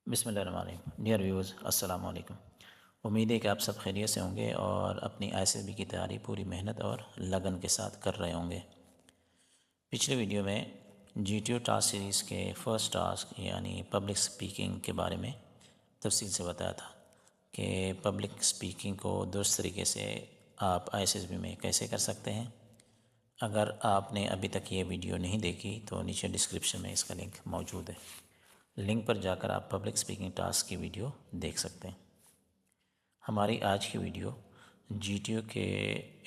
बिस्मिल्लाहिर्रहमानिर्रहीम। Dear viewers, अस्सलाम वालेकुम। उम्मीद है कि आप सब खैरियत से होंगे और अपनी आईएसएसबी की तैयारी पूरी मेहनत और लगन के साथ कर रहे होंगे। पिछले वीडियो में जीटीओ टास्क सीरीज़ के फर्स्ट टास्क यानी पब्लिक स्पीकिंग के बारे में तफसील से बताया था कि पब्लिक स्पीकिंग को दुरुस्त तरीके से आप आईएसएसबी में कैसे कर सकते हैं। अगर आपने अभी तक ये वीडियो नहीं देखी तो नीचे डिस्क्रिप्शन में इसका लिंक मौजूद है। लिंक पर जाकर आप पब्लिक स्पीकिंग टास्क की वीडियो देख सकते हैं। हमारी आज की वीडियो जीटीओ के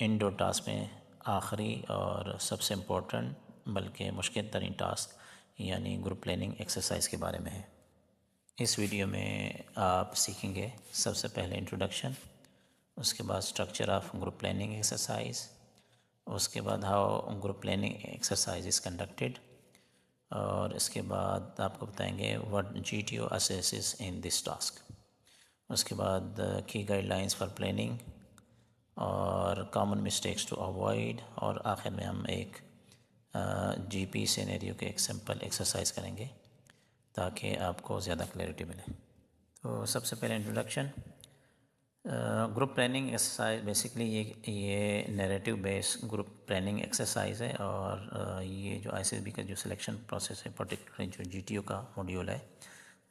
इन दो टास्क में आखिरी और सबसे इम्पोर्टेंट बल्कि मुश्किल तरीन टास्क यानी ग्रुप प्लानिंग एक्सरसाइज के बारे में है। इस वीडियो में आप सीखेंगे सबसे पहले इंट्रोडक्शन, उसके बाद structure of group planning exercise, उसके बाद how group planning exercise is conducted, और इसके बाद आपको बताएंगे what GTO assesses in this task. उसके बाद की गाइडलाइंस फॉर प्लानिंग और कॉमन मिस्टेक्स टू अवॉइड, और आखिर में हम एक जीपी सिनेरियो के एक सिंपल एक्सरसाइज करेंगे ताकि आपको ज़्यादा क्लैरिटी मिले। तो सबसे पहले introduction. Group planning exercise basically ये narrative based group planning exercise है, और ये जो आईएसएसबी का जो सिलेक्शन प्रोसेस है, पर्टिकुलरली जो जीटीओ का मॉड्यूल है,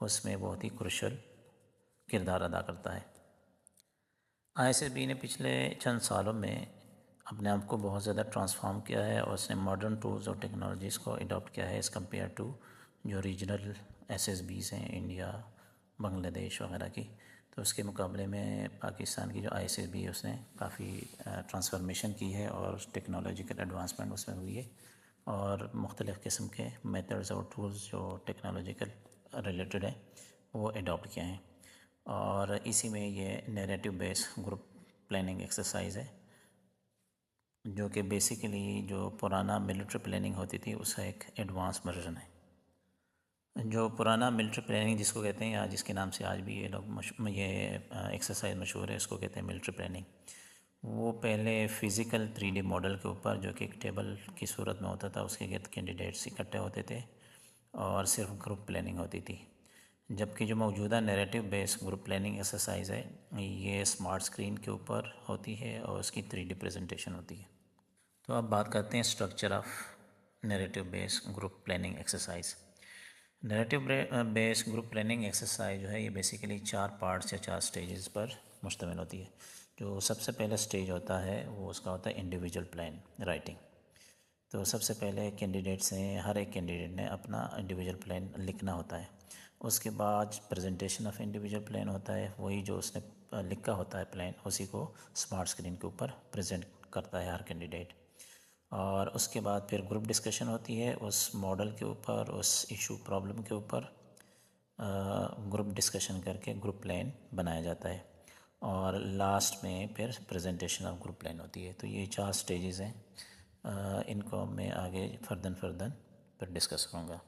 उसमें बहुत ही क्रुशियल किरदार अदा करता है। आईएसएसबी ने पिछले चंद सालों में अपने आप को बहुत ज़्यादा ट्रांसफॉर्म किया है और उसने मॉडर्न टूल्स और टेक्नोलॉजीज़ को अडॉप्ट किया है एज़ कम्पेयर टू जो रीजनल एसएसबीज़ हैं इंडिया, बांग्लादेश वगैरह की। तो उसके मुकाबले में पाकिस्तान की जो आईएसएसबी है उसने काफ़ी ट्रांसफॉर्मेशन की है और टेक्नोलॉजिकल एडवांसमेंट उसमें हुई है, और मुख्तलिफ़ किस्म के मेथड्स और टूल्स जो टेक्नोलॉजिकल रिलेटेड है वो अडॉप्ट किए हैं। और इसी में ये narrative based group planning exercise है, जो कि बेसिकली जो पुराना मिलिट्री प्लानिंग होती थी उसका एक एडवांस वर्जन है। जो पुराना मिलिट्री प्लानिंग जिसको कहते हैं, या जिसके नाम से आज भी ये लोग ये एक्सरसाइज मशहूर है, इसको कहते हैं मिलिट्री प्लानिंग। वो पहले फ़िज़िकल 3D मॉडल के ऊपर, जो कि एक टेबल की सूरत में होता था, उसके गिर्द कैंडिडेट्स इकट्ठे होते थे और सिर्फ ग्रुप प्लानिंग होती थी। जबकि जो मौजूदा narrative based group planning exercise है ये स्मार्ट स्क्रीन के ऊपर होती है और उसकी 3D प्रेजेंटेशन होती है। तो अब बात करते हैं structure of narrative based group planning exercise. Narrative based group planning exercise जो है ये बेसिकली 4 पार्ट्स या 4 स्टेजेस पर मुश्तमिल होती है। जो सबसे पहला स्टेज होता है वो उसका होता है इंडिविजुअल प्लान राइटिंग। तो सबसे पहले कैंडिडेट्स हैं, हर एक कैंडिडेट ने अपना इंडिविजुअल प्लान लिखना होता है। उसके बाद प्रेजेंटेशन ऑफ इंडिविजुअल प्लान होता है, वही जो उसने लिखा होता है प्लान उसी को स्मार्ट स्क्रीन के ऊपर प्रेजेंट करता है हर कैंडिडेट। और उसके बाद फिर ग्रुप डिस्कशन होती है उस मॉडल के ऊपर, उस इशू प्रॉब्लम के ऊपर ग्रुप डिस्कशन करके ग्रुप प्लान बनाया जाता है, और लास्ट में फिर प्रेजेंटेशन ऑफ ग्रुप प्लान होती है। तो ये 4 स्टेजेस हैं, इनको मैं आगे फर्दन फिर डिस्कस करूँगा।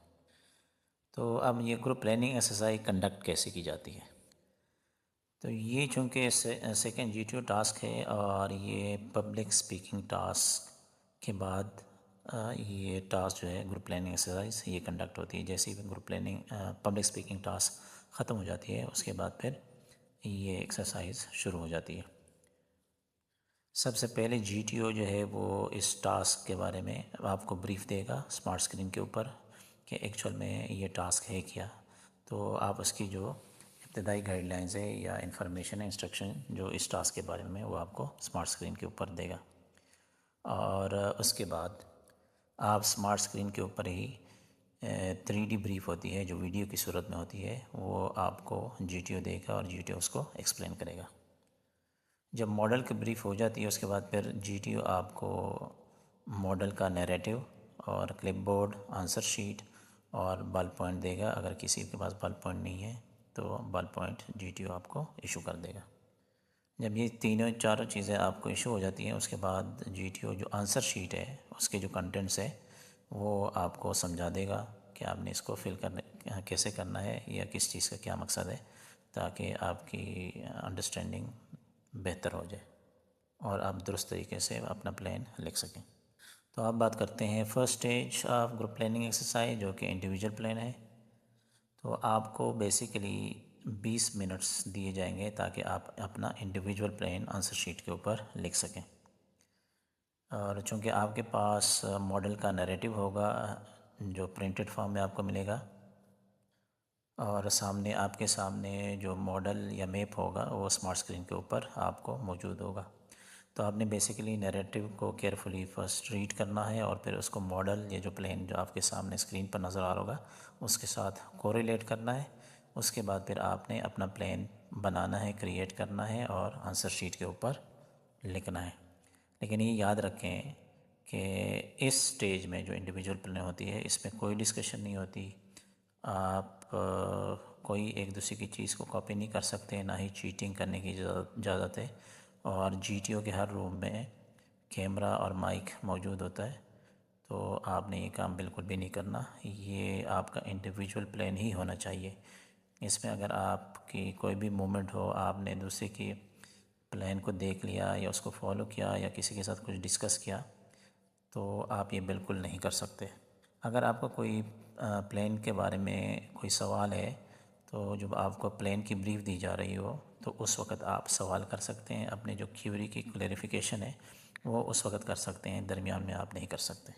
तो अब ये ग्रुप प्लानिंग एक्सरसाइज कंडक्ट कैसे की जाती है। तो ये चूँकि सेकेंड जीटीओ टास्क है और ये पब्लिक स्पीकिंग टास्क के बाद ये टास्क जो है ग्रुप प्लानिंग एक्सरसाइज ये कंडक्ट होती है। जैसे ही group planning public speaking task ख़त्म हो जाती है उसके बाद फिर ये एक्सरसाइज शुरू हो जाती है। सबसे पहले जीटीओ जो है वो इस टास्क के बारे में आपको ब्रीफ देगा स्मार्ट स्क्रीन के ऊपर कि एक्चुअल में ये टास्क है क्या। तो आप उसकी जो इब्तदाई गाइडलाइंस है या इंफॉर्मेशन है, इंस्ट्रक्शन जो इस टास्क के बारे में वो आपको स्मार्ट स्क्रीन के ऊपर देगा, और उसके बाद आप स्मार्ट स्क्रीन के ऊपर ही 3D ब्रीफ होती है जो वीडियो की सूरत में होती है वो आपको जीटीओ देगा और जीटीओ उसको एक्सप्लेन करेगा। जब मॉडल की ब्रीफ हो जाती है उसके बाद फिर जीटीओ आपको मॉडल का नैरेटिव और क्लिपबोर्ड, आंसर शीट और बॉल पॉइंट देगा। अगर किसी के पास बॉल पॉइंट नहीं है तो बॉल पॉइंट जीटीओ आपको इशू कर देगा। जब ये तीनों चारों चीज़ें आपको इशू हो जाती हैं उसके बाद जीटीओ जो आंसर शीट है उसके जो कंटेंट्स है वो आपको समझा देगा कि आपने इसको फिल करने कैसे करना है या किस चीज़ का क्या मकसद है, ताकि आपकी अंडरस्टैंडिंग बेहतर हो जाए और आप दुरुस्त तरीके से अपना प्लान लिख सकें। तो आप बात करते हैं first stage of group planning exercise जो कि इंडिविजुअल प्लान है। तो आपको बेसिकली 20 मिनट्स दिए जाएंगे ताकि आप अपना इंडिविजुअल प्लान आंसर शीट के ऊपर लिख सकें। और चूँकि आपके पास मॉडल का नैरेटिव होगा जो प्रिंटेड फॉर्म में आपको मिलेगा, और सामने आपके सामने जो मॉडल या मैप होगा वो स्मार्ट स्क्रीन के ऊपर आपको मौजूद होगा। तो आपने बेसिकली नैरेटिव को केयरफुली फर्स्ट रीड करना है और फिर उसको मॉडल या जो प्लेन जो आपके सामने स्क्रीन पर नज़र आ रहा होगा उसके साथ कोरिलेट करना है। उसके बाद फिर आपने अपना प्लेन बनाना है, क्रिएट करना है और आंसर शीट के ऊपर लिखना है। लेकिन ये याद रखें कि इस स्टेज में जो इंडिविजुअल प्लान होती है इसमें कोई डिस्कशन नहीं होती। आप कोई एक दूसरे की चीज़ को कॉपी नहीं कर सकते, ना ही चीटिंग करने की इजाज़त है। और जीटीओ के हर रूम में कैमरा और माइक मौजूद होता है, तो आपने ये काम बिल्कुल भी नहीं करना। ये आपका इंडिविजुअल प्लान ही होना चाहिए। इसमें अगर आपकी कोई भी मूवमेंट हो, आपने दूसरे की प्लान को देख लिया या उसको फॉलो किया या किसी के साथ कुछ डिस्कस किया, तो आप ये बिल्कुल नहीं कर सकते। अगर आपको कोई प्लेन के बारे में कोई सवाल है, तो जब आपको प्लेन की ब्रीफ दी जा रही हो तो उस वक़्त आप सवाल कर सकते हैं। अपने जो क्यूरी की क्लेरिफिकेशन है वो उस वक़्त कर सकते हैं, दरमियान में आप नहीं कर सकते।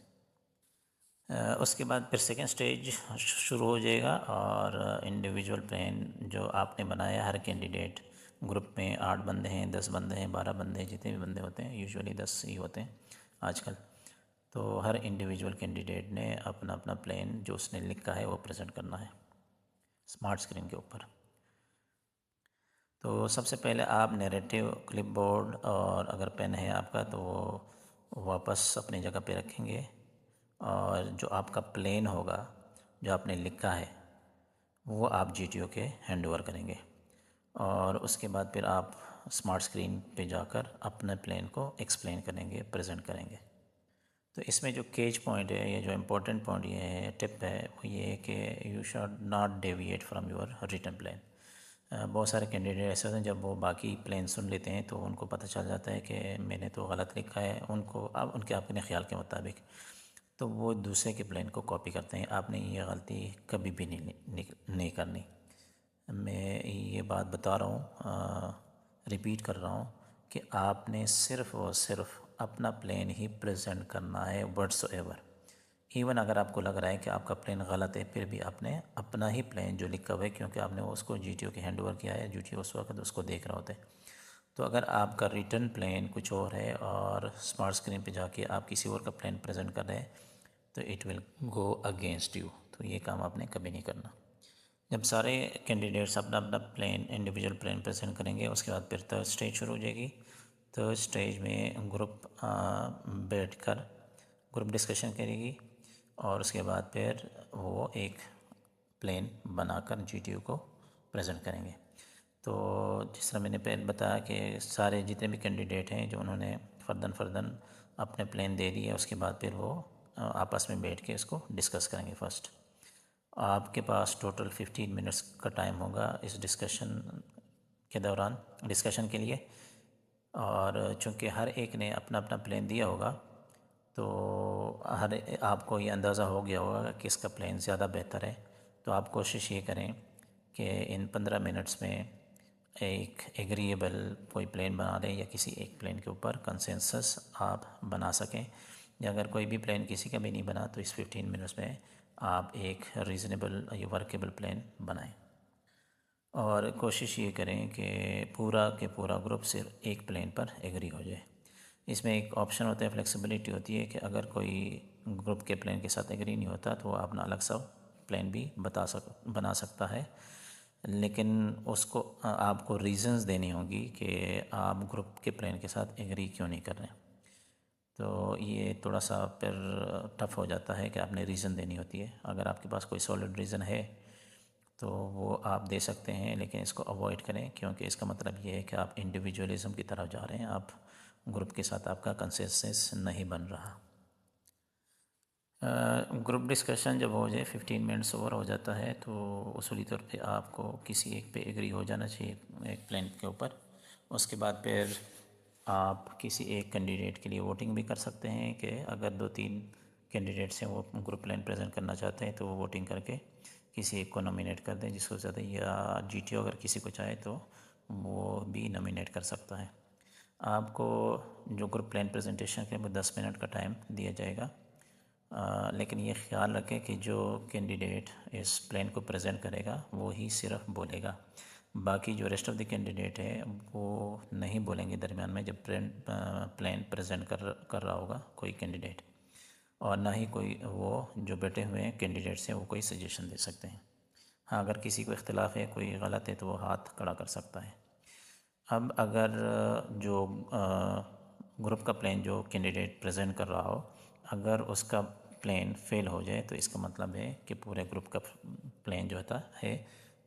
उसके बाद फिर सेकेंड स्टेज शुरू हो जाएगा और इंडिविजुअल प्लान जो आपने बनाया, हर कैंडिडेट ग्रुप में 8 बंदे हैं, 10 बंदे हैं, 12 बंदे हैं, जितने भी बंदे होते हैं, यूजुअली 10 ही होते हैं आजकल। तो हर इंडिविजुअल कैंडिडेट ने अपना अपना प्लान जो उसने लिखा है वो प्रेजेंट करना है स्मार्ट स्क्रीन के ऊपर। तो सबसे पहले आप नैरेटिव क्लिपबोर्ड और अगर पेन है आपका तो वो वापस अपनी जगह पे रखेंगे, और जो आपका प्लेन होगा जो आपने लिखा है वो आप जीटीओ के हैंड ओवर करेंगे। और उसके बाद फिर आप स्मार्ट स्क्रीन पे जाकर अपने प्लेन को एक्सप्लेन करेंगे, प्रेजेंट करेंगे। तो इसमें जो केज पॉइंट है, ये जो इम्पोर्टेंट पॉइंट ये है, टिप है, वो ये है कि you should not deviate from your written plan. बहुत सारे कैंडिडेट ऐसे होते हैं जब वो बाकी प्लान सुन लेते हैं तो उनको पता चल जाता है कि मैंने तो गलत लिखा है, उनको अब उनके अपने ख्याल के मुताबिक, तो वो दूसरे के प्लान को कॉपी करते हैं। आपने ये गलती कभी भी नहीं करनी। मैं ये बात बता रहा हूँ, रिपीट कर रहा हूँ कि आपने सिर्फ़ और सिर्फ अपना प्लान ही प्रेजेंट करना है, व्हाट्सएवर। इवन अगर आपको लग रहा है कि आपका प्लान गलत है, फिर भी आपने अपना ही प्लान जो लिखा हुआ है, क्योंकि आपने उसको जीटीओ के हैंड ओवर किया है, जीटीओ उस वक्त उसको देख रहा होता है। तो अगर आपका रिटर्न प्लान कुछ और है और स्मार्ट स्क्रीन पे जाके आप किसी और का प्लान प्रेजेंट कर रहे हैं, तो it will go against you. तो ये काम आपने कभी नहीं करना। जब सारे कैंडिडेट्स अपना अपना प्लान, इंडिविजुअल प्लान प्रेजेंट करेंगे, उसके बाद फिर थर्ड स्टेज शुरू हो जाएगी। थर्ड स्टेज में ग्रुप बैठकर ग्रुप डिस्कशन करेगी और उसके बाद फिर वो एक प्लान बनाकर जीटीयू को प्रेजेंट करेंगे। तो जिस तरह मैंने पहले बताया कि सारे जितने भी कैंडिडेट हैं जो उन्होंने फ़र्दन अपने प्लान दे दिए, उसके बाद फिर वो आपस में बैठ के इसको डिस्कस करेंगे। फर्स्ट आपके पास टोटल 15 मिनट्स का टाइम होगा इस डिस्कशन के दौरान, डिस्कशन के लिए। और चूँकि हर एक ने अपना अपना प्लान दिया होगा, तो हर आपको ये अंदाज़ा हो गया होगा कि किसका प्लान ज़्यादा बेहतर है। तो आप कोशिश ये करें कि इन 15 मिनट्स में एक एग्रीएबल कोई प्लान बना लें या किसी एक प्लान के ऊपर कंसेंसस आप बना सकें। या अगर कोई भी प्लान किसी का भी नहीं बना तो इस 15 मिनट्स में आप एक रीज़नेबल या वर्केबल प्लान बनाएं। और कोशिश ये करें कि पूरा के पूरा ग्रुप सिर्फ एक प्लान पर एग्री हो जाए। इसमें एक ऑप्शन होता है, फ्लेक्सिबिलिटी होती है कि अगर कोई ग्रुप के प्लान के साथ एग्री नहीं होता तो वो अपना अलग सा प्लान भी बना सकता है। लेकिन उसको आपको रीज़न्स देनी होगी कि आप ग्रुप के प्लान के साथ एग्री क्यों नहीं कर रहे हैं। तो ये थोड़ा सा फिर टफ़ हो जाता है कि आपने रीज़न देनी होती है। अगर आपके पास कोई सॉलिड रीज़न है तो वो आप दे सकते हैं, लेकिन इसको अवॉइड करें, क्योंकि इसका मतलब ये है कि आप इंडिविजुअलिज़म की तरफ जा रहे हैं, आप ग्रुप के साथ आपका कंसेंसस नहीं बन रहा। ग्रुप डिस्कशन जब हो जाए, 15 मिनट्स ओवर हो जाता है, तो उसूली तौर पे आपको किसी एक पे एग्री हो जाना चाहिए एक प्लान के ऊपर। उसके बाद फिर आप किसी एक कैंडिडेट के लिए वोटिंग भी कर सकते हैं कि अगर 2-3 कैंडिडेट्स हैं वो ग्रुप प्लान प्रेजेंट करना चाहते हैं तो वो वोटिंग करके किसी एक को नॉमिनेट कर दें जिसको ज़्यादा, या जीटीओ अगर किसी को चाहे तो वो भी नॉमिनेट कर सकता है। आपको जो ग्रुप प्लान प्रेजेंटेशन के लिए 10 मिनट का टाइम दिया जाएगा, लेकिन ये ख्याल रखें कि जो कैंडिडेट इस प्लान को प्रेजेंट करेगा वो ही सिर्फ बोलेगा, बाकी जो रेस्ट ऑफ द कैंडिडेट है वो नहीं बोलेंगे दरमियान में जब प्लान प्रेजेंट कर रहा होगा कोई कैंडिडेट, और ना ही कोई वो जो बैठे हुए हैं कैंडिडेट्स हैं वो कोई सजेशन दे सकते हैं। हाँ, अगर किसी को इख्तिलाफ़ है, कोई गलत है, तो वो हाथ खड़ा कर सकता है। अब अगर जो ग्रुप का प्लान जो कैंडिडेट प्रेजेंट कर रहा हो, अगर उसका प्लान फेल हो जाए तो इसका मतलब है कि पूरे ग्रुप का प्लान जो होता है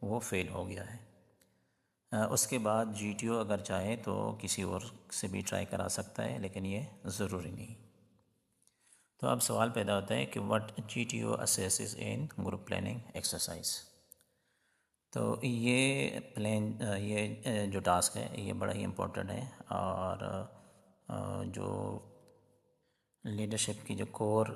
वो फेल हो गया है। उसके बाद जीटीओ अगर चाहे तो किसी और से भी ट्राई करा सकता है, लेकिन ये ज़रूरी नहीं। तो अब सवाल पैदा होता है कि what GTO assesses in group planning exercise. तो ये जो टास्क है ये बड़ा ही इम्पोर्टेंट है, और जो लीडरशिप की जो कोर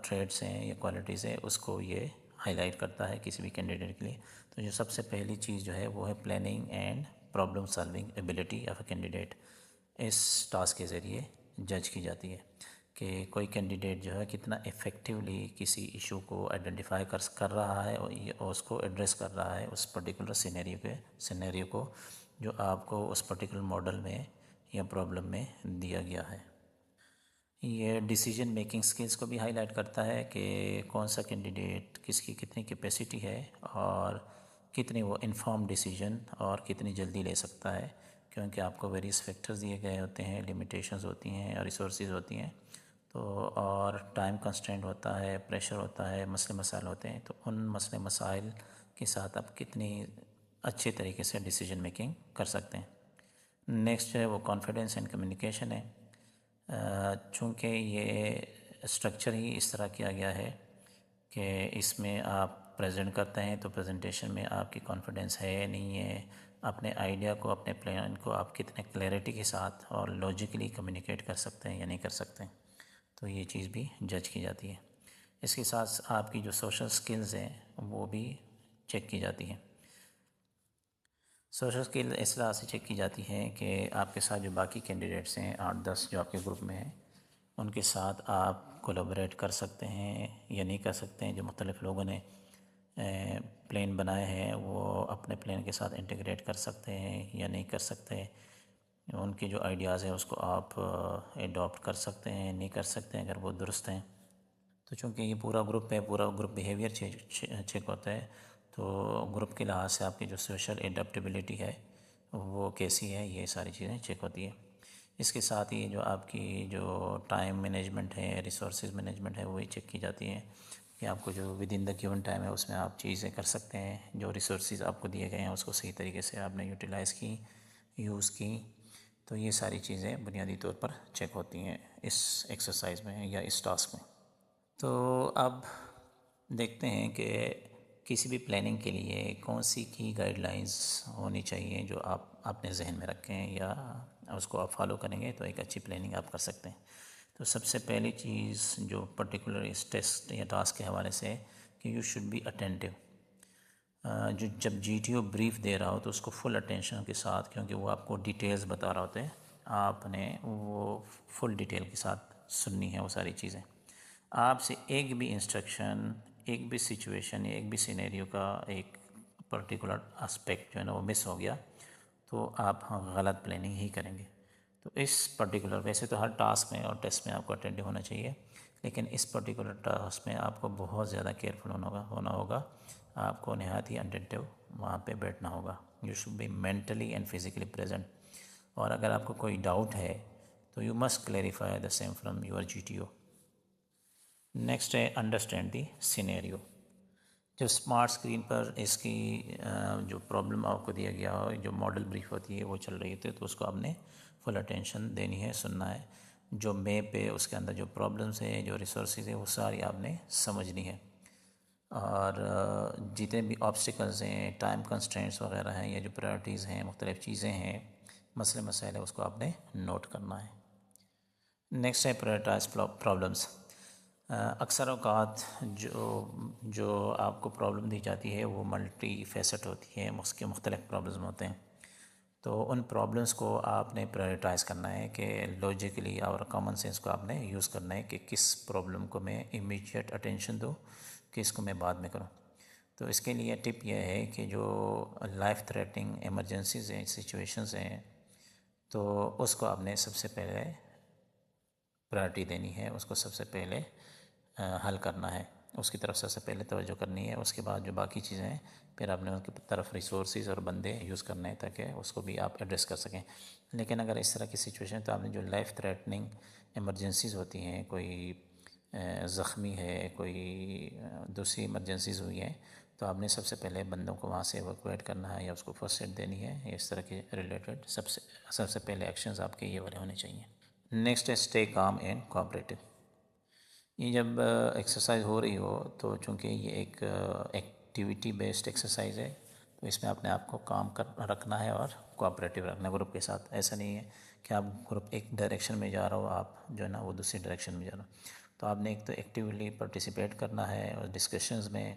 ट्रेड्स हैं या क्वालिटीज़ है उसको ये हाईलाइट करता है किसी भी कैंडिडेट के लिए। तो जो सबसे पहली चीज़ जो है वो है planning and problem solving ability of a candidate. इस टास्क के ज़रिए जज की जाती है कि कोई कैंडिडेट जो है कितना इफ़ेक्टिवली किसी इशू को आइडेंटिफाई कर रहा है और उसको एड्रेस कर रहा है उस पर्टिकुलर सिनेरियो को जो आपको उस पर्टिकुलर मॉडल में या प्रॉब्लम में दिया गया है। ये डिसीजन मेकिंग स्किल्स को भी हाईलाइट करता है कि कौन सा कैंडिडेट किसकी कितनी कैपेसिटी है और कितनी वो इन्फॉर्म डिसीजन और कितनी जल्दी ले सकता है, क्योंकि आपको वेरियस फैक्टर्स दिए गए होते हैं, लिमिटेशंस होती हैं और रिसोर्सेज होती हैं, तो और टाइम कंस्ट्रेंट होता है, प्रेशर होता है, मसले मसाइल होते हैं। तो उन मसले मसाइल के साथ आप कितनी अच्छे तरीके से डिसीजन मेकिंग कर सकते हैं। नेक्स्ट है वो कॉन्फिडेंस एंड कम्युनिकेशन है। चूँकि ये स्ट्रक्चर ही इस तरह किया गया है कि इसमें आप प्रेजेंट करते हैं तो प्रेजेंटेशन में आपकी कॉन्फिडेंस है या नहीं है, अपने आइडिया को, अपने प्लान को आप कितने क्लैरिटी के साथ और लॉजिकली कम्युनिकेट कर सकते हैं या नहीं कर सकते हैं, तो ये चीज़ भी जज की जाती है। इसके साथ आपकी जो सोशल स्किल्स हैं वो भी चेक की जाती हैं। सोशल स्किल इस तरह से चेक की जाती है कि आपके साथ जो बाकी कैंडिडेट्स हैं 8-10 जो आपके ग्रुप में हैं उनके साथ आप कोलैबोरेट कर सकते हैं या नहीं कर सकते हैं। जो मुख्तलिफ़ लोगों ने प्लान बनाए हैं वो अपने प्लान के साथ इंटीग्रेट कर सकते हैं या नहीं कर सकते। उनके जो आइडियाज़ हैं उसको आप एडॉप्ट कर सकते हैं, नहीं कर सकते हैं अगर वो दुरुस्त हैं। तो चूँकि ये पूरा ग्रुप है, पूरा ग्रुप बिहेवियर चेक होता है, तो ग्रुप के लिहाज से आपकी जो सोशल एडेप्टेबिलिटी है वो कैसी है, ये सारी चीज़ें चेक होती है। इसके साथ ही जो आपकी जो टाइम मैनेजमेंट है, रिसोर्सेज मैनेजमेंट है, वही चेक की जाती है कि आपको जो with in the given time है उसमें आप चीज़ें कर सकते हैं, जो रिसोर्सेज आपको दिए गए हैं उसको सही तरीके से आपने यूटिलाइज़ की, यूज़ की। तो ये सारी चीज़ें बुनियादी तौर पर चेक होती हैं इस एक्सरसाइज में या इस टास्क में। तो अब देखते हैं कि किसी भी प्लानिंग के लिए कौन सी की गाइडलाइंस होनी चाहिए जो आप अपने जहन में रखें या उसको आप फॉलो करेंगे तो एक अच्छी प्लानिंग आप कर सकते हैं। तो सबसे पहली चीज़ जो पर्टिकुलर इस टेस्ट या टास्क के हवाले से कि यू शुड बी अटेंटिव। जो जब जीटीओ ब्रीफ दे रहा हो तो उसको फुल अटेंशन के साथ, क्योंकि वो आपको डिटेल्स बता रहा होता है, आपने वो फुल डिटेल के साथ सुननी है वो सारी चीज़ें। आपसे एक भी इंस्ट्रक्शन, एक भी सिचुएशन, एक भी सिनेरियो का एक पर्टिकुलर एस्पेक्ट जो है ना वो मिस हो गया तो आप गलत प्लानिंग ही करेंगे। तो इस पर्टिकुलर, वैसे तो हर टास्क में और टेस्ट में आपको अटेंटिव होना चाहिए, लेकिन इस पर्टिकुलर टास्क में आपको बहुत ज़्यादा केयरफुल होना होगा। आपको नहायत ही अटेंटिव वहाँ पे बैठना होगा। You should be mentally and physically present. और अगर आपको कोई डाउट है तो you must clarify the same from your GTO. Next है अंडरस्टैंड दी सिनेरियो। जब स्मार्ट स्क्रीन पर इसकी जो प्रॉब्लम आपको दिया गया हो, जो मॉडल ब्रीफ होती है वो चल रही थी, तो उसको आपने फुल अटेंशन देनी है, सुनना है। जो मैप है उसके अंदर जो प्रॉब्लम्स है, जो रिसोर्सेज है, वो सारी आपने समझनी है। और जितने भी ऑब्स्टिकल्स हैं, टाइम कंस्ट्रेंट्स वगैरह हैं या जो प्रायोरिटीज़ हैं, मुख्तलिफ़ चीज़ें हैं, मसले मसाइल है, उसको आपने नोट करना है। नेक्स्ट है प्रायोरिटाइज प्रॉब्लम्स। अक्सर औक़ात जो जो आपको प्रॉब्लम दी जाती है वो मल्टी फेसेट होती है, उसके मुख्तलिफ़ प्रॉब्लम्स होते हैं। तो उन प्रॉब्लम्स को आपने प्रायोरिटाइज़ करना है कि लॉजिकली और कॉमन सेंस को आपने यूज़ करना है कि किस प्रॉब्लम को मैं इमीडिएट अटेंशन दूँ, किसको मैं बाद में करूँ। तो इसके लिए टिप यह है कि जो लाइफ थ्रेटनिंग इमरजेंसीज़ हैं, सिचुएशंस हैं, तो उसको आपने सबसे पहले प्रायोरिटी देनी है, उसको सबसे पहले हल करना है, उसकी तरफ सबसे पहले तवज्जो करनी है। उसके बाद जो बाकी चीज़ें हैं फिर आपने उनकी तरफ रिसोर्सेज और बंदे यूज़ करने हैं ताकि उसको भी आप एड्रेस कर सकें। लेकिन अगर इस तरह की सिचुएशन है तो आपने जो लाइफ थ्रेटनिंग इमरजेंसीज़ होती हैं, कोई ज़ख्मी है, कोई दूसरी इमरजेंसीज़ हुई हैं, तो आपने सबसे पहले बंदों को वहाँ से एवैक्यूएट करना है या उसको फर्स्ट एड देनी है। इस तरह के रिलेटेड सबसे पहले एक्शंस आपके ये वाले होने चाहिए। नेक्स्ट है स्टे काम एंड कोऑपरेटिव। ये जब एक्सरसाइज हो रही हो तो चूँकि ये एक एक्टिविटी बेस्ड एक्सरसाइज है, तो इसमें अपने आप को काम कर रखना है और कोऑपरेटिव रखना है ग्रुप के साथ। ऐसा नहीं है कि आप ग्रुप एक डायरेक्शन में जा रहा हो, आप जो है ना वो दूसरी डायरेक्शन में जा रहा हो। तो आपने एक तो एक्टिवली पार्टिसिपेट करना है और डिस्कशंस में,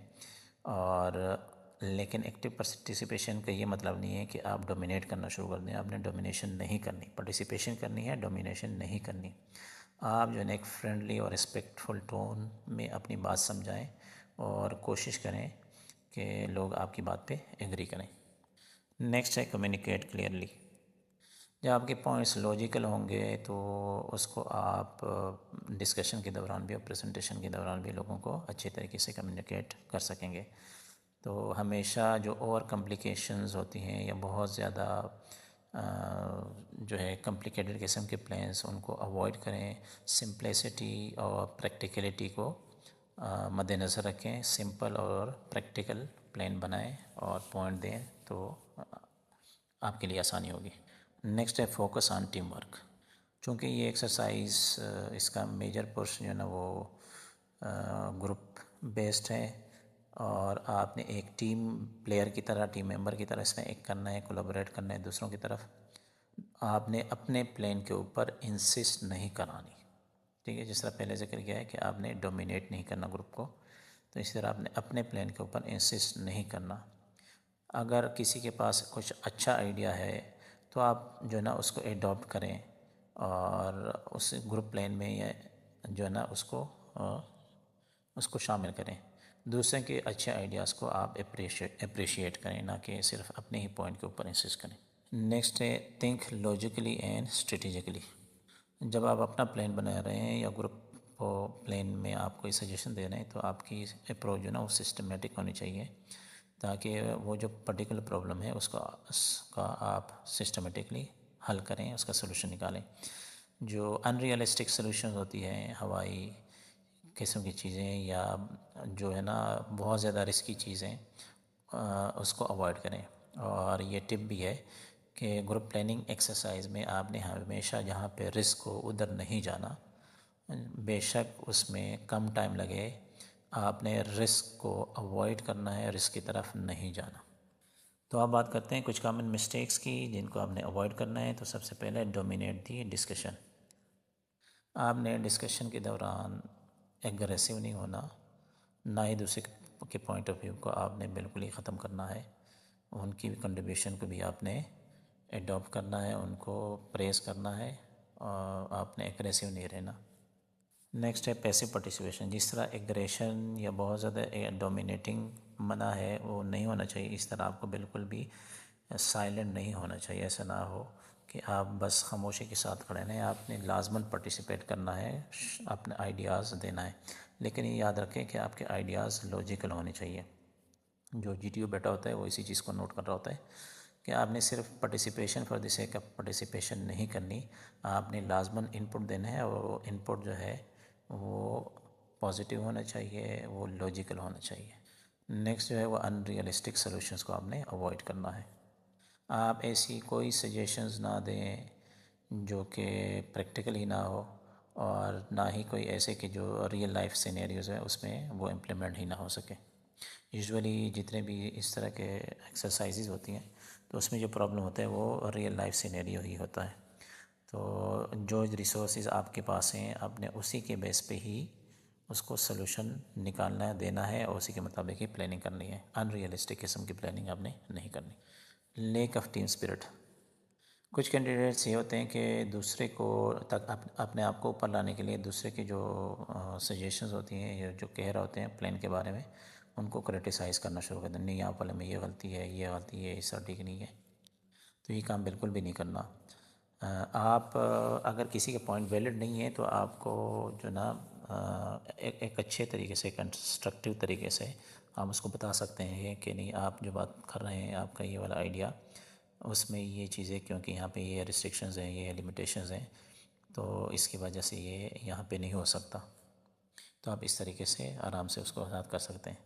और लेकिन एक्टिव पार्टिसिपेशन का ये मतलब नहीं है कि आप डोमिनेट करना शुरू कर दें। आपने डोमिनेशन नहीं करनी, पार्टिसिपेशन करनी है, डोमिनेशन नहीं करनी। आप जो है ना एक फ्रेंडली और रिस्पेक्टफुल टोन में अपनी बात समझाएं और कोशिश करें कि लोग आपकी बात पे एग्री करें। नेक्स्ट है कम्युनिकेट क्लियरली। जब आपके पॉइंट्स लॉजिकल होंगे तो उसको आप डिस्कशन के दौरान भी और प्रेजेंटेशन के दौरान भी लोगों को अच्छे तरीके से कम्युनिकेट कर सकेंगे। तो हमेशा जो ओवर कॉम्प्लिकेशंस होती हैं या बहुत ज़्यादा जो है कॉम्प्लिकेटेड किस्म के प्लान्स, उनको अवॉइड करें। सिंप्लिसिटी और प्रैक्टिकलिटी को मद्देनज़र रखें। सिंपल और प्रैक्टिकल प्लान बनाएं और पॉइंट दें तो आपके लिए आसानी होगी। नेक्स्ट है फोकस ऑन टीम वर्क। चूँकि ये एक्सरसाइज इसका मेजर पोर्शन जो है ना वो ग्रुप बेस्ड है और आपने एक टीम प्लेयर की तरह, टीम मेंबर की तरह इसमें एक करना है, कोलैबोरेट करना है दूसरों की तरफ। आपने अपने प्लान के ऊपर इंसिस्ट नहीं करानी, ठीक है। जिस तरह पहले जिक्र किया है कि आपने डोमिनेट नहीं करना ग्रुप को, तो इसी तरह आपने अपने प्लान के ऊपर इंसिस्ट नहीं करना। अगर किसी के पास कुछ अच्छा आइडिया है तो आप जो है ना उसको एडॉप्ट करें और उस ग्रुप प्लान में या जो है ना उसको शामिल करें। दूसरे के अच्छे आइडियाज़ को आप अप्रिशिएट करें, ना कि सिर्फ अपने ही पॉइंट के ऊपर इंसिस्ट करें। नेक्स्ट है थिंक लॉजिकली एंड स्ट्रेटेजिकली। जब आप अपना प्लान बना रहे हैं या ग्रुप को प्लान में आप कोई सजेशन दे रहे हैं तो आपकी अप्रोच जो ना वो सिस्टमेटिक होनी चाहिए, ताकि वो जो पर्टिकुलर प्रॉब्लम है उसका आप सिस्टमेटिकली हल करें, उसका सोल्यूशन निकालें। जो अनरियलिस्टिक सोल्यूशन होती हैं, हवाई किस्म की चीज़ें या जो है ना बहुत ज़्यादा रिस्की चीज़ें, उसको अवॉइड करें। और ये टिप भी है कि ग्रुप प्लानिंग एक्सरसाइज में आपने हमेशा जहाँ पे रिस्क हो उधर नहीं जाना। बेशक उसमें कम टाइम लगे, आपने रिस्क को अवॉइड करना है, रिस्क की तरफ नहीं जाना। तो आप बात करते हैं कुछ कॉमन मिस्टेक्स की जिनको आपने अवॉइड करना है। तो सबसे पहले डोमिनेट दी डिस्कशन। आपने डिस्कशन के दौरान एग्रेसिव नहीं होना, ना ही दूसरे के पॉइंट ऑफ व्यू को आपने बिल्कुल ही ख़त्म करना है। उनकी कंट्रीब्यूशन को भी आपने एडॉप्ट करना है, उनको प्रेस करना है और आपने एग्रेसिव नहीं रहना। नेक्स्ट है पैसिव पार्टिसिपेशन। जिस तरह एग्रेशन या बहुत ज़्यादा डोमिनेटिंग मना है वो नहीं होना चाहिए, इस तरह आपको बिल्कुल भी साइलेंट नहीं होना चाहिए। ऐसा ना हो कि आप बस खामोशी के साथ खड़े रहें। आपने लाजमन पार्टिसिपेट करना है, अपने आइडियाज़ देना है, लेकिन ये याद रखें कि आपके आइडियाज़ लॉजिकल होने चाहिए। जो GTO बैठा होता है वो इसी चीज़ को नोट कर रहा होता है कि आपने सिर्फ participation for the sake of participation नहीं करनी, आपने लाजमन इनपुट देना है और वो इनपुट जो है वो पॉजिटिव होना चाहिए, वो लॉजिकल होना चाहिए। नेक्स्ट जो है वो अनरियलिस्टिक सॉल्यूशंस को आपने अवॉइड करना है। आप ऐसी कोई सजेशंस ना दें जो कि प्रैक्टिकल ही ना हो, और ना ही कोई ऐसे कि जो रियल लाइफ सिनेरियोज़ है उसमें वो इम्प्लीमेंट ही ना हो सके। यूजुअली जितने भी इस तरह के एक्सरसाइजेज होती हैं तो उसमें जो प्रॉब्लम होता है वो रियल लाइफ सिनेरियो ही होता है। तो जो रिसोर्सेज आपके पास हैं आपने उसी के बेस पे ही उसको सोल्यूशन निकालना है, देना है और उसी के मुताबिक ही प्लानिंग करनी है। अनरियलिस्टिक किस्म की प्लानिंग आपने नहीं करनी। Lack of team spirit. कुछ कैंडिडेट्स ये होते हैं कि दूसरे को तक अपने आप को ऊपर लाने के लिए दूसरे की जो सजेशंस होती हैं या जो कह रहे होते हैं प्लान के बारे में, उनको क्रिटिसाइज़ करना शुरू कर दें। नहीं, यहाँ पर में ये गलती है, ये गलती है, इसका ठीक नहीं है। तो ये काम बिल्कुल भी नहीं करना। आप अगर किसी के पॉइंट वैलिड नहीं है तो आपको जो ना एक अच्छे तरीके से, कंस्ट्रक्टिव तरीके से आप उसको बता सकते हैं कि नहीं, आप जो बात कर रहे हैं, आपका ये वाला आइडिया, उसमें ये चीज़ें, क्योंकि यहाँ पे ये रिस्ट्रिक्शंस हैं, ये लिमिटेशंस हैं, तो इसकी वजह से ये यहाँ पे नहीं हो सकता। तो आप इस तरीके से आराम से उसको आज़ाद कर सकते हैं।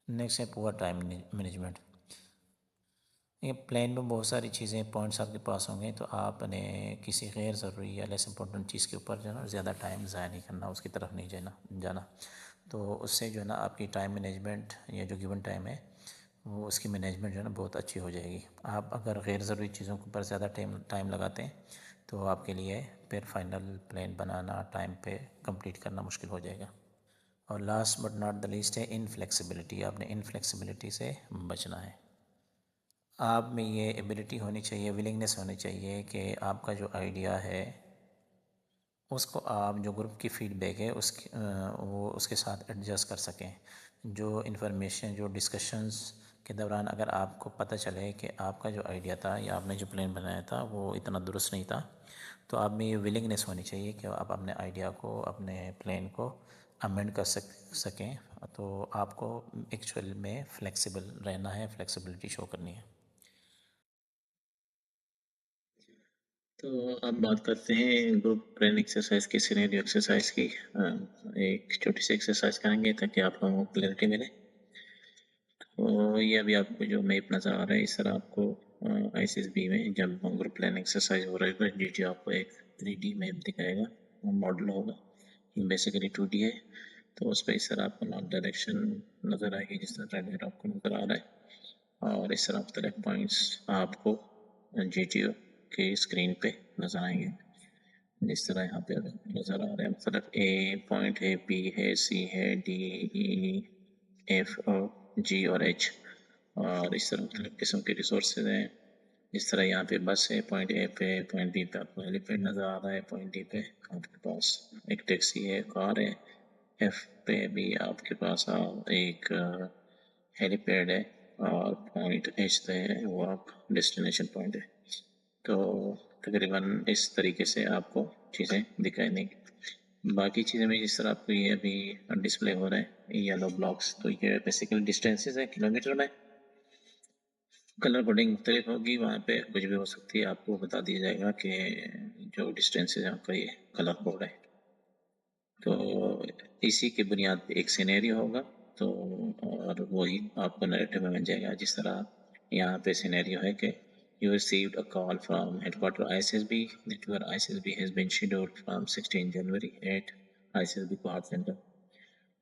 नेक्स्ट है पुअर टाइम मैनेजमेंट। ये प्लान में बहुत सारी चीज़ें, पॉइंट्स आपके पास होंगे, तो आपने किसी गैर ज़रूरी या लेस इंपॉर्टेंट चीज़ के ऊपर जो है ना ज़्यादा टाइम ज़ाया नहीं करना, उसकी तरफ नहीं जाना। तो उससे जो है ना आपकी टाइम मैनेजमेंट या जो गिवन टाइम है वो उसकी मैनेजमेंट जो है ना बहुत अच्छी हो जाएगी। आप अगर गैर ज़रूरी चीज़ों के ऊपर ज़्यादा टाइम लगाते हैं तो आपके लिए फिर फाइनल प्लान बनाना, टाइम पे कंप्लीट करना मुश्किल हो जाएगा। और last but not the least है इनफ्लेक्सिबिलिटी। आपने इनफ्लेक्सिबिलिटी से बचना है। आप में ये एबिलिटी होनी चाहिए, विलिंगनेस होनी चाहिए कि आपका जो आइडिया है उसको आप जो ग्रुप की फ़ीडबैक है वो उसके साथ एडजस्ट कर सकें। जो इन्फॉर्मेशन, जो डिस्कशंस के दौरान अगर आपको पता चले कि आपका जो आइडिया था या आपने जो प्लान बनाया था वो इतना दुरुस्त नहीं था, तो आप में ये विलिंगनेस होनी चाहिए कि आप अपने आइडिया को, अपने प्लान को अमेंड कर सकें। तो आपको एक्चुअल में फ़्लेक्सिबल रहना है, फ्लेक्सिबिलिटी शो करनी है। तो अब बात करते हैं ग्रुप ब्रेन एक्सरसाइज की, सिनेरियो एक्सरसाइज की। एक छोटी सी एक्सरसाइज करेंगे ताकि आप लोगों को क्लैरिटी मिले। तो ये अभी आपको जो मैप नज़र आ रहा है, इस तरह आपको ISSB में जब ग्रुप प्लान एक्सरसाइज हो रहा है GT आपको एक 3D मैप दिखाएगा, मॉडल होगा। बेसिकली 2D है, तो उस पर इस तरह आपको नॉर्थ डायरेक्शन नज़र आएगी, जिस तरह रेड आपको नज़र आ रहा है, और इस तरह मुख्तलिफ पॉइंट्स आपको GTO के स्क्रीन पे नज़र आएंगे। जिस तरह यहाँ पे नज़र आ रहे हैं, मतलब A पॉइंट है, B है, C है, D, E, F और G और H, और इस तरह मुख्तलिफ किस्म के रिसोर्सेज हैं। इस तरह यहाँ पे बस है, पॉइंट A पे, पॉइंट B पे आपको हेलीपैड नज़र आ रहा है, पॉइंट D पे आपके पास एक टैक्सी है, कार है, F पे भी आपके पास एक हेलीपैड है, और पॉइंट H पे है वो आप डेस्टिनेशन पॉइंट है। तो तकरीबन इस तरीके से आपको चीज़ें दिखाई देंगी। बाकी चीज़ें में जिस तरह आपको ये अभी डिस्प्ले हो रहा है येलो ब्लॉक्स, तो ये बेसिकली डिस्टेंसेस है किलोमीटर में। कलर कोडिंग मुख्तलिफ होगी, वहाँ पे कुछ भी हो सकती है, आपको बता दिया जाएगा कि जो डिस्टेंसेस है आपका ये कलर कोड है। तो इसी की बुनियाद पे एक सिनेरियो होगा, तो और वही आपको नैरेटिव में बन जाएगा। जिस तरह यहाँ पे सिनेरियो है कि you received a call from headquarter ISSB that your ISSB has been scheduled from 16 January at ISSB Quad Center.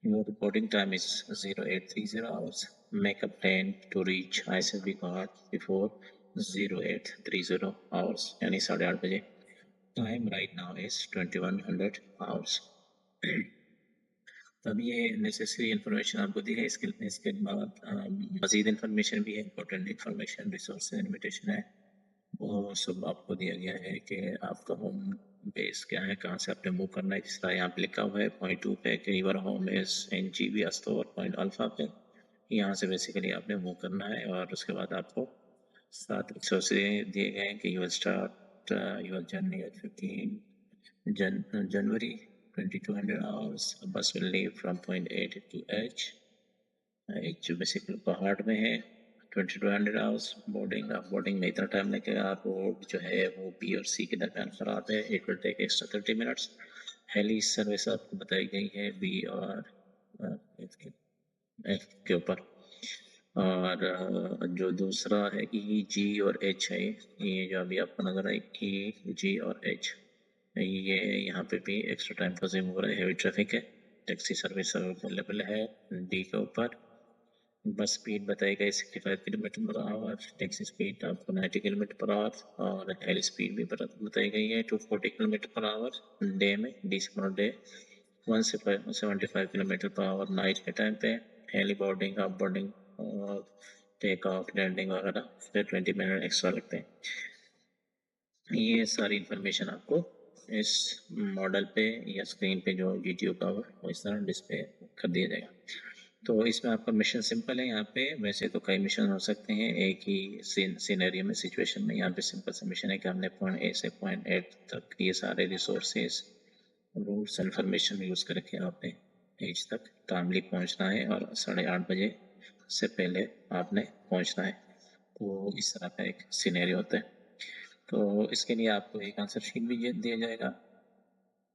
Your reporting time is 0830 hours. Make a plan to reach ISSB Quad before 0830 hours, यानी 8:30 बजे. Time right now is 2100 hours. तब ये necessary information आपको दी है। इसके बाद मज़ीद information भी है, इंपॉर्टेंट इन्फॉर्मेशन, रिसोर्स लिमिटेशन है, वो सब आपको दिया गया है कि आपका होम बेस क्या है, कहाँ से आपने मूव करना है। जिस तरह यहाँ पे लिखा हुआ है पॉइंट 2 पे कि your home is NGB Astore point alpha पे, यहाँ से बेसिकली आपने मूव करना है। और उसके बाद आपको 7 रिसोर्सेज दिए गए हैं कि you will start your journey at 15 January 2200 hours. A bus will leave from point A to H. H basically पहाड़ में है। 2200 hours बोर्डिंग में इतना टाइम लगेगा। रोड जो है वो B और C के दरमियान ख़राब है, it will take extra 30 minutes. Heli service आपको बताई गई है B और F के ऊपर। और जो दूसरा है E, G और H है, ये जो अभी आपको नज़र आए E, G और H, ये यहाँ पे भी एक्स्ट्रा टाइम कंज्यूम हो रहा है, हेवी ट्रैफिक है। टैक्सी सर्विस अवेलेबल है डी के ऊपर। बस स्पीड बताई गई 65 kilometre per hour, taxi speed आपको 90 किलोमीटर पर आवर, और हेली स्पीड भी बताई गई है 240 किलोमीटर पर आवर डे में, डी से day. 175 kilometre per hour night के टाइम पे, हेली बोर्डिंग, हाफ बोर्डिंग और टेक ऑफ, लैंडिंग वगैरह फिर 20 मिनट एक्स्ट्रा लगते हैं। ये सारी इन्फॉर्मेशन आपको इस मॉडल पे या स्क्रीन पे जो GTO का हो वो इस तरह डिस्प्ले कर दिया जाएगा। तो इसमें आपका मिशन सिंपल है। यहाँ पे वैसे तो कई मिशन हो सकते हैं एक ही सिनेरियो में, सिचुएशन में। यहाँ पे सिंपल सा मिशन है कि हमने पॉइंट ए से पॉइंट एट तक ये सारे रिसोर्सेज, रूट्स, इन्फॉर्मेशन यूज़ करके आपने एज तक टाइमली पहुँचना है और 8:30 बजे से पहले आपने पहुँचना है। तो इस तरह का एक सिनेरियो होता है। तो इसके लिए आपको एक आंसर शीट भी दिया जाएगा।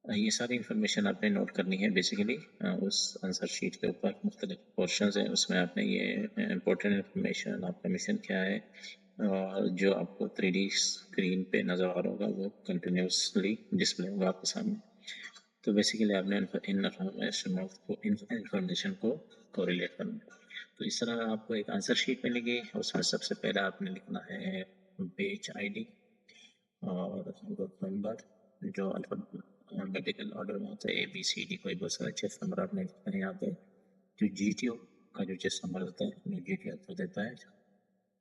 ये सारी इन्फॉर्मेशन आपने नोट करनी है बेसिकली। उस आंसर शीट के ऊपर मुख्तलिफ पोर्शंस हैं, उसमें आपने ये इम्पोर्टेंट इन्फॉर्मेशन, आपका मिशन क्या है और जो आपको 3D स्क्रीन पे नज़र आ रहा होगा वो कंटिन्यूसली डिस्प्ले होगा आपके सामने। तो बेसिकली आपने इन्फॉर्मेशन को कोरिलेट करना है। तो इस तरह आपको एक आंसर शीट मिलेगी। उसमें सबसे पहले आपने लिखना है पेज ID और ग्रुप नंबर, जो अल्फाबेटिकल ऑर्डर में होता है ABCD, कोई बहुत सारा चेस नंबर आपने लिखना है यहाँ पे। जो GTO का जो चेस नंबर होता है, जो GTO आपको देता है,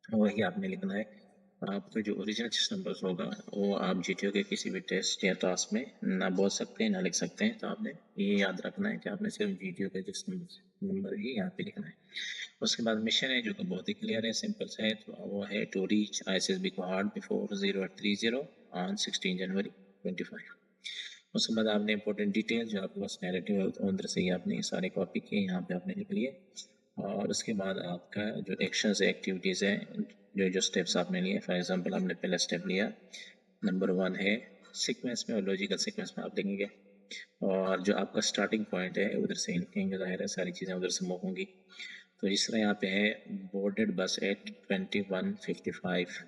वही आपने लिखना है। आपका जो ओरिजिनल चेस नंबर होगा वो आप GTO के किसी भी टेस्ट या टास्क में ना बोल सकते हैं ना लिख सकते हैं। तो आपने ये याद रखना है कि आपने सिर्फ GTO के चेस नंबर ही यहाँ पे लिखना है। उसके बाद मिशन है जो कि बहुत ही क्लियर है, सिंपल सा है। तो वो है to reach ISSB quad before 0830 on 16 January 25। उसके बाद आपने इंपॉर्टेंट डिटेल जो आपके पास नैरेटिव है उधर से ही आपने सारे कॉपी किए, यहाँ पे आपने लिख लिए। और उसके बाद आपका जो एक्शंस है, एक्टिविटीज़ है, जो स्टेप्स आपने लिए, फॉर एग्जांपल हमने पहला स्टेप लिया, नंबर 1 है सीक्वेंस में और लॉजिकल सीक्वेंस में आप लिखेंगे। और जो आपका स्टार्टिंग पॉइंट है उधर से लिखेंगे, ज़ाहिर है सारी चीज़ें उधर से मूव होंगी। तो इस तरह यहाँ पे है बोर्डेड बस एट 21:55।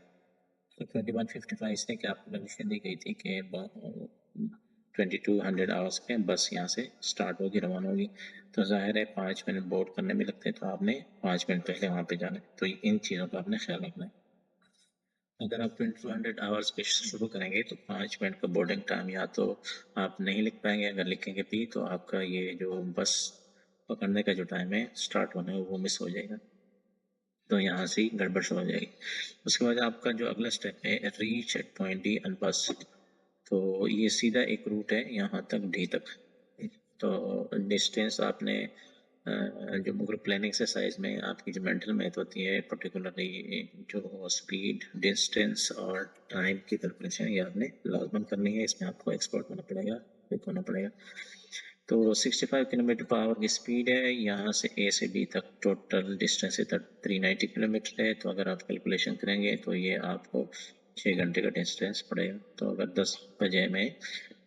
तो 21:55 इसलिए कि आपको परमिशन दी गई थी कि 2200 आवर्स पे बस यहाँ से स्टार्ट होगी, रवाना होगी। तो जाहिर है 5 मिनट बोर्ड करने में लगते हैं, तो आपने 5 मिनट पहले वहाँ पे जाना है। तो इन चीज़ों का आपने ख्याल रखना है। अगर आप 2200 आवर्स पे शुरू करेंगे तो 5 मिनट का बोर्डिंग टाइम या तो आप नहीं लिख पाएंगे, अगर लिखेंगे भी तो आपका ये जो बस पकड़ने का जो टाइम है स्टार्ट होने वो मिस हो जाएगा। तो यहाँ से गड़बड़ शुरू हो जाएगी। उसके बाद आपका जो अगला स्टेप है reach at point D and बस। तो ये सीधा एक रूट है यहाँ तक D तक। तो डिस्टेंस आपने जो ग्रुप प्लानिंग एक्सरसाइज में आपकी जो मेंटल मैथ होती है, पर्टिकुलरली जो स्पीड, डिस्टेंस और टाइम की कैलकुलेशन, ये आपने लाजमन करनी है। इसमें आपको एक्सपर्ट होना पड़ेगा, क्विक होना पड़ेगा। तो 65 किलोमीटर पर आवर की स्पीड है। यहाँ से A से B तक टोटल डिस्टेंस है 390 किलोमीटर है। तो अगर आप कैलकुलेशन करेंगे तो ये आपको 6 घंटे का डिस्टेंस पड़ेगा। तो अगर 10 बजे में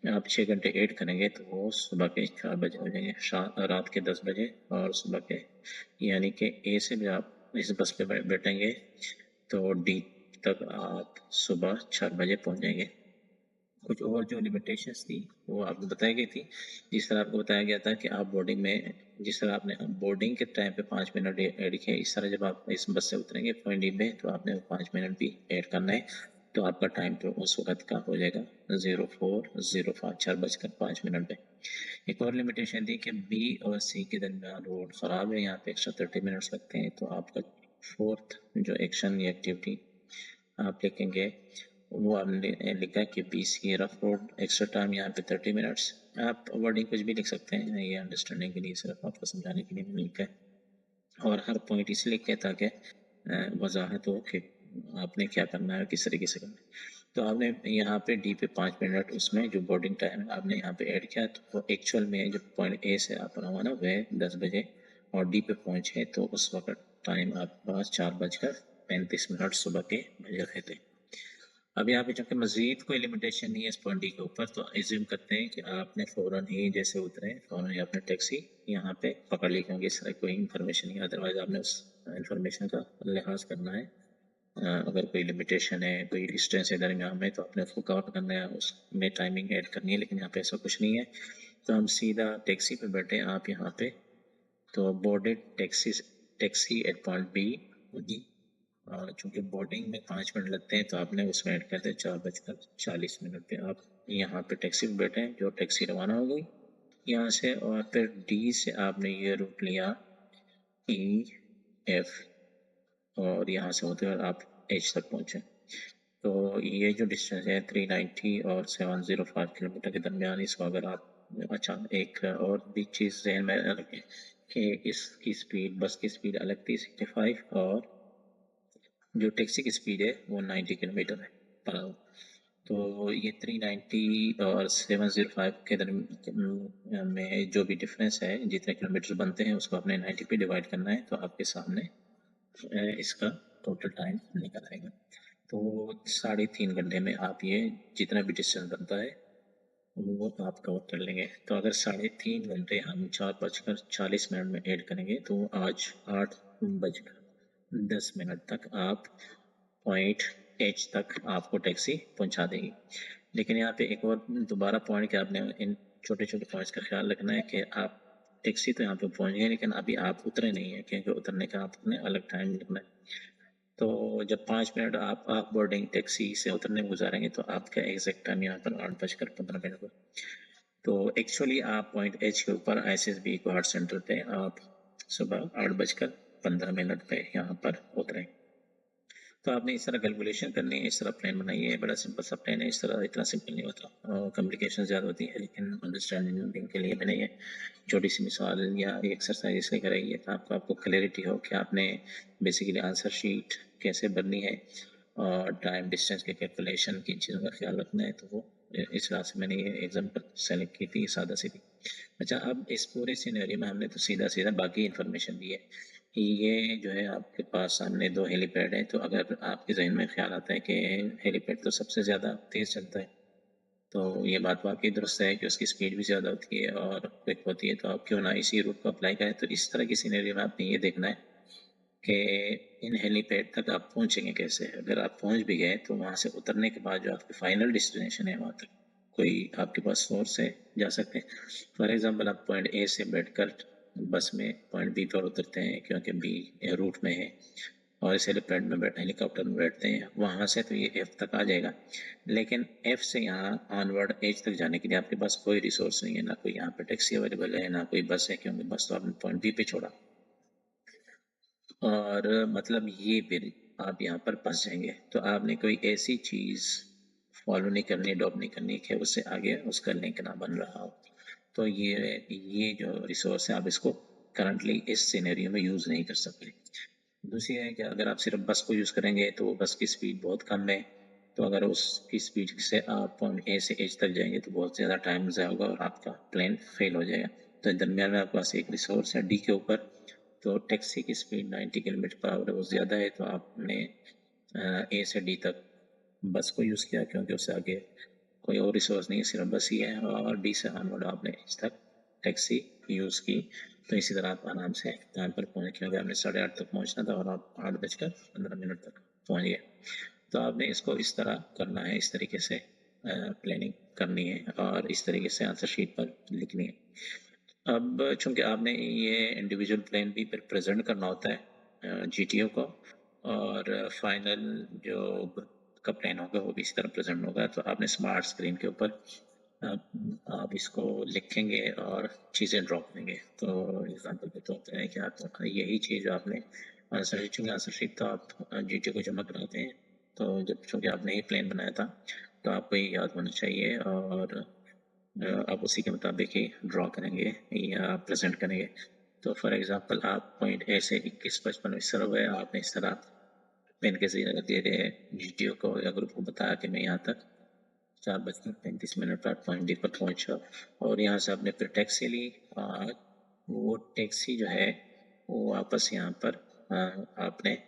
आप 6 घंटे ऐड करेंगे तो वो सुबह के 4 बजे हो जाएंगे, रात के 10 बजे और सुबह के, यानी कि A से भी आप इस बस पे बैठेंगे तो D तक आप सुबह 4 बजे पहुँच जाएंगे। कुछ और जो लिमिटेशंस थी वो आपको बताई गई थी। जिस तरह आपको बताया गया था कि आप बोर्डिंग में, जिस तरह आपने बोर्डिंग के टाइम पे 5 मिनट ऐड किए, इस तरह जब आप इस बस से उतरेंगे पॉइंट डी में तो आपने 5 मिनट भी ऐड करना है। तो आपका टाइम तो उस वक्त का हो जाएगा 04:05, 4:05 पे। एक और लिमिटेशन थी कि बी और सी के दरमियान रोड ख़राब है, यहाँ पे एक्स्ट्रा 30 मिनट्स लगते हैं। तो आपका फोर्थ जो एक्शन या एक्टिविटी आप लिखेंगे वो आपने लिखा कि BC की रफ रोड, एक्स्ट्रा टाइम यहाँ पे 30 मिनट्स। आप वर्डिंग कुछ भी लिख सकते हैं, ये अंडरस्टैंडिंग के लिए, सिर्फ आपको समझाने के लिए मैंने लिखा है। और हर पॉइंट इसलिए लिखा है ताकि वजाहत हो कि आपने क्या करना है, किस तरीके से करना है। तो आपने यहाँ पे D पे 5 मिनट, उसमें जो बोर्डिंग टाइम है आपने यहाँ पे ऐड किया। तो वो एक्चुअल में जो पॉइंट A से आप रवाना हुए 10 बजे और D पे पहुँचे तो उस वक्त टाइम आपके पास 4:35 सुबह के बज रहे थे। अब यहाँ पे चूँकि मज़ीद कोई लिमिटेशन नहीं है इस पॉइंट डी के ऊपर, तो एज्यूम करते हैं कि आपने फ़ौरन ही जैसे उतरे फ़ौरन ही आपने टैक्सी यहाँ पे पकड़ ली, क्योंकि इस तरह कोई इन्फॉर्मेशन नहीं है। अदरवाइज़ आपने उस इन्फॉर्मेशन का लिहाज करना है। अगर कोई लिमिटेशन है, कोई डिस्टेंस है दरमियान में, तो आपने उसको कवर करना है, उसमें टाइमिंग ऐड करनी है। लेकिन यहाँ पे ऐसा कुछ नहीं है। तो हम सीधा टैक्सी पे बैठे, आप यहाँ पे तो boarded taxi at point B होगी। और चूँकि बोर्डिंग में 5 मिनट लगते हैं तो आपने उसमें ऐड कर दिया 4:40 पे आप यहाँ पे टैक्सी पे बैठे हैं। जो टैक्सी रवाना हो गई यहाँ से और फिर डी से आपने ये रूट लिया ई एफ और यहाँ से होते हुए आप एच तक पहुँचे। तो ये जो डिस्टेंस है 390 और 705 किलोमीटर के दरमियान, इसको अगर आप अच्छा एक और भी चीज़ ज़हन में रखें कि इसकी स्पीड, बस की स्पीड अलग थी 65 और जो टैक्सी की स्पीड है वो 90 किलोमीटर है पर आवर। तो ये 390 और 705 के दरमियान में जो भी डिफरेंस है, जितने किलोमीटर बनते हैं उसको आपने 90 पे डिवाइड करना है, तो आपके सामने इसका टोटल टाइम निकल आएगा। तो 3.5 घंटे में आप ये जितना भी डिस्टेंस बनता है वो आप कवर कर लेंगे। तो अगर 3.5 घंटे हम 4:40 में ऐड करेंगे तो आज 8:10 तक आप पॉइंट एच तक आपको टैक्सी पहुंचा देगी। लेकिन यहाँ पे एक और दोबारा पॉइंट कि आपने इन छोटे छोटे पॉइंट्स का ख्याल रखना है कि आप टैक्सी तो यहाँ पे पहुंच गए लेकिन अभी आप उतरे नहीं है, क्योंकि उतरने का आपने अलग टाइम रखना है। तो जब 5 मिनट आप बोर्डिंग टैक्सी से उतरने में गुजारेंगे तो आपका एग्जैक्ट टाइम यहाँ पर 8:15 पर। तो एक्चुअली आप पॉइंट एच के ऊपर ISSB क्वाड सेंटर पे आप सुबह 8:15 पे यहाँ पर उतरें। तो आपने इस तरह कैलकुलेशन करनी है, इस तरह प्लान बनाइए है। बड़ा सिंपल सा प्लान है, इस तरह इतना सिंपल नहीं होता और कम्प्लिकेशन ज़्यादा होती है, लेकिन अंडरस्टैंडिंग के लिए मैंने ये छोटी सी मिसाल या एक्सरसाइज इसलिए कराई है ताकि आपको क्लैरिटी हो कि आपने बेसिकली आंसर शीट कैसे भरनी है और टाइम डिस्टेंस के कैलकुलेशन किन चीज़ों का ख्याल रखना है। तो वो इस तरह से मैंने ये एग्जाम्पल सेलेक्ट की थी, सादा सीधी। अच्छा, अब इस पूरे सिनेरियो में हमने तो सीधा सीधा बाकी इन्फॉर्मेशन दी है। ये जो है आपके पास सामने 2 हेलीपैड है, तो अगर आपके जहन में ख्याल आता है कि हेलीपैड तो सबसे ज़्यादा तेज़ चलता है, तो ये बात वाकई दुरुस्त है कि उसकी स्पीड भी ज़्यादा होती है और क्विक होती है, तो आप क्यों ना इसी रूट को अप्लाई करें। तो इस तरह की सिनेरियो में आपने ये देखना है कि इन हेलीपैड तक आप पहुँचेंगे कैसे। अगर आप पहुँच भी गए तो वहाँ से उतरने के बाद जो आपकी फाइनल डेस्टिनेशन है वहाँ तक कोई आपके पास सोर्स है, जा सकते हैं। फॉर एग्जांपल आप पॉइंट ए से बैठकर बस में पॉइंट बी पर उतरते हैं क्योंकि बी रूट में है, और इस हेलीपैड में हेलीकॉप्टर में बैठते हैं, वहाँ से तो ये एफ तक आ जाएगा। लेकिन एफ से यहाँ ऑनवर्ड एच तक जाने के लिए आपके पास कोई रिसोर्स नहीं है, ना कोई यहाँ पे टैक्सी अवेलेबल है, ना कोई बस है, क्योंकि बस तो आपने पॉइंट बी पे छोड़ा। और मतलब ये फिर आप यहाँ पर फंस जाएंगे। तो आपने कोई ऐसी चीज़ फॉलो नहीं करनी, अडॉप्ट नहीं करनी कि उससे आगे उसका लिंक ना बन रहा हो। तो ये जो रिसोर्स है आप इसको करंटली इस सिनेरियो में यूज़ नहीं कर सकते। दूसरी है कि अगर आप सिर्फ बस को यूज़ करेंगे तो बस की स्पीड बहुत कम है, तो अगर उसकी स्पीड से आप पॉइंट ए से एच तक जाएंगे तो बहुत ज़्यादा टाइम ज़ाया होगा और आपका प्लान फेल हो जाएगा। तो दरमियान में आपके पास एक रिसोर्स है डी के ऊपर, तो टैक्सी की स्पीड 90 किलोमीटर पर आवर है, वो ज़्यादा है, तो आपने ए से डी तक बस को यूज़ किया क्योंकि उससे आगे कोई और रिसोर्स नहीं है, सिर्फ बस ही है, और डी से ऑनवर्ड आपने एच तक टैक्सी यूज़ की। तो इसी तरह आप आराम से टाइम पर पहुँचे, क्योंकि आपने 8:30 तक पहुँचना था और आप 8:15 तक पहुँच गए। तो आपने इसको इस तरह करना है, इस तरीके से प्लानिंग करनी है और इस तरीके से आंसर शीट पर लिखनी है। अब चूँकि आपने ये इंडिविजुअल प्लान भी फिर प्रेज़ेंट करना होता है GTO को, और फाइनल जो ग्रुप का प्लान होगा वो भी इसी तरह प्रेज़ेंट होगा। तो आपने स्मार्ट स्क्रीन के ऊपर आप इसको लिखेंगे और चीज़ें ड्रॉ करेंगे। तो एग्ज़ाम्पल के तौर पे है कि आप यही चीज़ आंसर आंसर शीट तो आप GTO को जमा कराते हैं। तो जब चूँकि आपने ये प्लान बनाया था तो आपको ये याद होना चाहिए, और आप उसी के मुताबिक ही ड्रॉ करेंगे या प्रेजेंट करेंगे। तो फॉर एग्जांपल आप पॉइंट ए से 21:55 इस तरह हुए, आपने इस तरह पेन के जरिए दे रहे GTO को या ग्रुप को बताया कि मैं यहाँ तक 4:35 पर पॉइंट डी पर पहुँचा, और यहाँ से आपने फिर टैक्सी ली। वो टैक्सी जो है वो वापस यहाँ पर आपने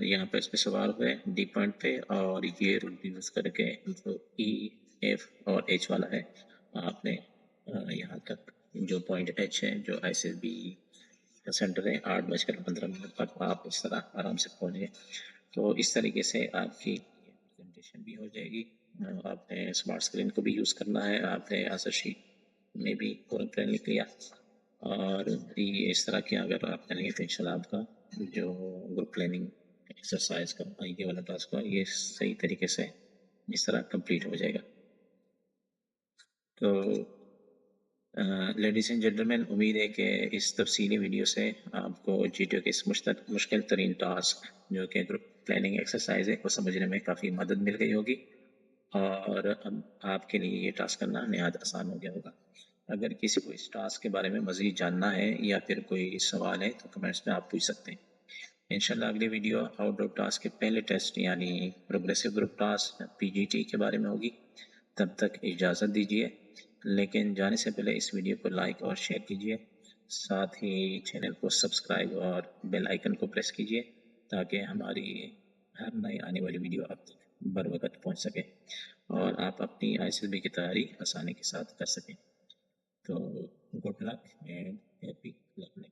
यहाँ पे इस पे सवार हुए डी पॉइंट पे, और ये रूट यूज़ करके जो ई एफ और एच वाला है आपने यहाँ तक जो पॉइंट एच है जो ISSB का सेंटर है 8:15 पर आप इस तरह आराम से पहुँच गए। तो इस तरीके से आपकी प्रेजेंटेशन भी हो जाएगी। आपने स्मार्ट स्क्रीन को भी यूज़ करना है, आपने आंसर शीट में भी पूरा प्लान लिख लिया, और ये इस तरह की अगर आप करेंगे तो इंशाल्लाह आपका जो ग्रुप प्लानिंग एक्सरसाइज का ये वाला टास्क का ये सही तरीके से इस तरह कंप्लीट हो जाएगा। तो लेडीज़ एंड जेंटलमैन, उम्मीद है कि इस तफसीली वीडियो से आपको जीटीओ के इस मुश्किल तरीन टास्क जो कि ग्रुप प्लानिंग एक्सरसाइज है, को समझने में काफ़ी मदद मिल गई होगी और अब आपके लिए ये टास्क करना नहायत आसान हो गया होगा। अगर किसी को इस टास्क के बारे में मज़ीद जानना है या फिर कोई सवाल है तो कमेंट्स में आप पूछ सकते हैं। इंशाल्लाह अगली वीडियो आउटडोर टास्क के पहले टेस्ट यानी प्रोग्रेसिव ग्रुप टास्क पीजीटी के बारे में होगी। तब तक इजाज़त दीजिए, लेकिन जाने से पहले इस वीडियो को लाइक और शेयर कीजिए। साथ ही चैनल को सब्सक्राइब और बेल आइकन को प्रेस कीजिए ताकि हमारी हर नई आने वाली वीडियो आप तक बर वक्त पहुँच सके और आप अपनी आईएसएसबी की तैयारी आसानी के साथ कर सकें। तो good luck and happy learning.